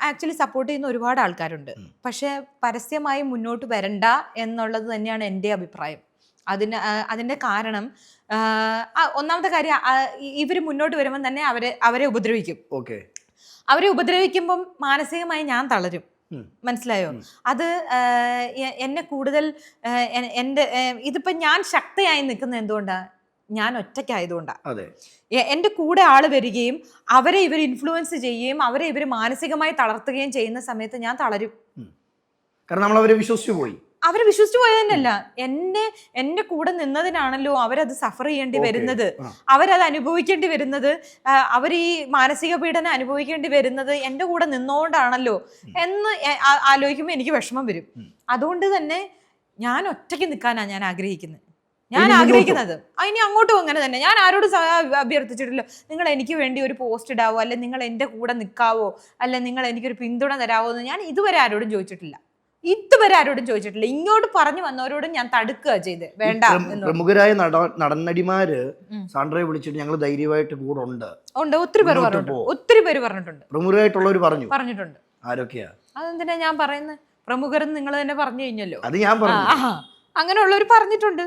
Actually support ചെയ്യുന്ന ഒരുപാട് ആൾക്കാരുണ്ട്. പക്ഷെ പരസ്യമായി മുന്നോട്ട് വരണ്ട എന്നുള്ളത് തന്നെയാണ് എൻ്റെ അഭിപ്രായം. അതിൻ്റെ കാരണം ഒന്നാമത്തെ കാര്യം, ഇവർ മുന്നോട്ട് വരുമ്പോൾ തന്നെ അവരെ ഉപദ്രവിക്കും. അവരെ ഉപദ്രവിക്കുമ്പം മാനസികമായി ഞാൻ തളരും. മനസ്സിലായോ? അത് എന്നെ കൂടുതൽ ഇതിപ്പോ ഞാൻ ശക്തിയായി നിൽക്കുന്നത് എന്തുകൊണ്ടാ? ഞാൻ ഒറ്റയ്ക്കായതുകൊണ്ടാണ്. എൻ്റെ കൂടെ ആള് വരികയും അവരെ ഇവർ ഇൻഫ്ലുവൻസ് ചെയ്യുകയും അവരെ ഇവർ മാനസികമായി തളർത്തുകയും ചെയ്യുന്ന സമയത്ത് ഞാൻ തളരും. കാരണം നമ്മൾ അവരെ വിശ്വസിച്ചു പോയി. അവര് വിശ്വസിച്ചു പോയതന്നെയല്ല, എന്റെ കൂടെ നിന്നതിനാണല്ലോ അവരത് സഫർ ചെയ്യേണ്ടി വരുന്നത്, അവരത് അനുഭവിക്കേണ്ടി വരുന്നത്, അവർ ഈ മാനസിക പീഡനം അനുഭവിക്കേണ്ടി വരുന്നത് എൻ്റെ കൂടെ നിന്നോണ്ടാണല്ലോ എന്ന് ആലോചിക്കുമ്പോൾ എനിക്ക് വിഷമം വരും. അതുകൊണ്ട് തന്നെ ഞാൻ ഒറ്റയ്ക്ക് നിൽക്കാനാണ് ഞാൻ ആഗ്രഹിക്കുന്നത്. ഇനി അങ്ങോട്ടും അങ്ങനെ തന്നെ. ഞാൻ ആരോടും അഭ്യർത്ഥിച്ചിട്ടില്ല നിങ്ങൾ എനിക്ക് വേണ്ടി ഒരു പോസ്റ്റ് ഇടാവോ, അല്ലെ നിങ്ങൾ എൻ്റെ കൂടെ നിൽക്കാവോ, അല്ലെ നിങ്ങൾ എനിക്കൊരു പിന്തുണ തരാവോ എന്ന് ഞാൻ ഇതുവരെ ആരോടും ചോദിച്ചിട്ടില്ല. ഇങ്ങോട്ട് പറഞ്ഞു വന്നവരോടും ഞാൻ തടുക്കുക ചെയ്ത് വേണ്ട. പ്രമുഖരായ നടനടിമാര് സാൻഡ്രയെ വിളിച്ചിട്ട് ഞങ്ങൾ ധൈര്യമായിട്ട് കൂടെ ഉണ്ട്. ഒത്തിരി പേര് പറഞ്ഞിട്ടുണ്ട്. പ്രമുഖരായിട്ടുള്ളവർ പറഞ്ഞിട്ടുണ്ട്. ആരൊക്കെയാ? അതെന്തിനാ ഞാൻ പറയുന്നത്? പ്രമുഖരെന്ന് നിങ്ങൾ തന്നെ പറഞ്ഞു കഴിഞ്ഞല്ലോ. അത് ഞാൻ പറഞ്ഞു. അങ്ങനെയുള്ളവർ പറഞ്ഞിട്ടുണ്ട്.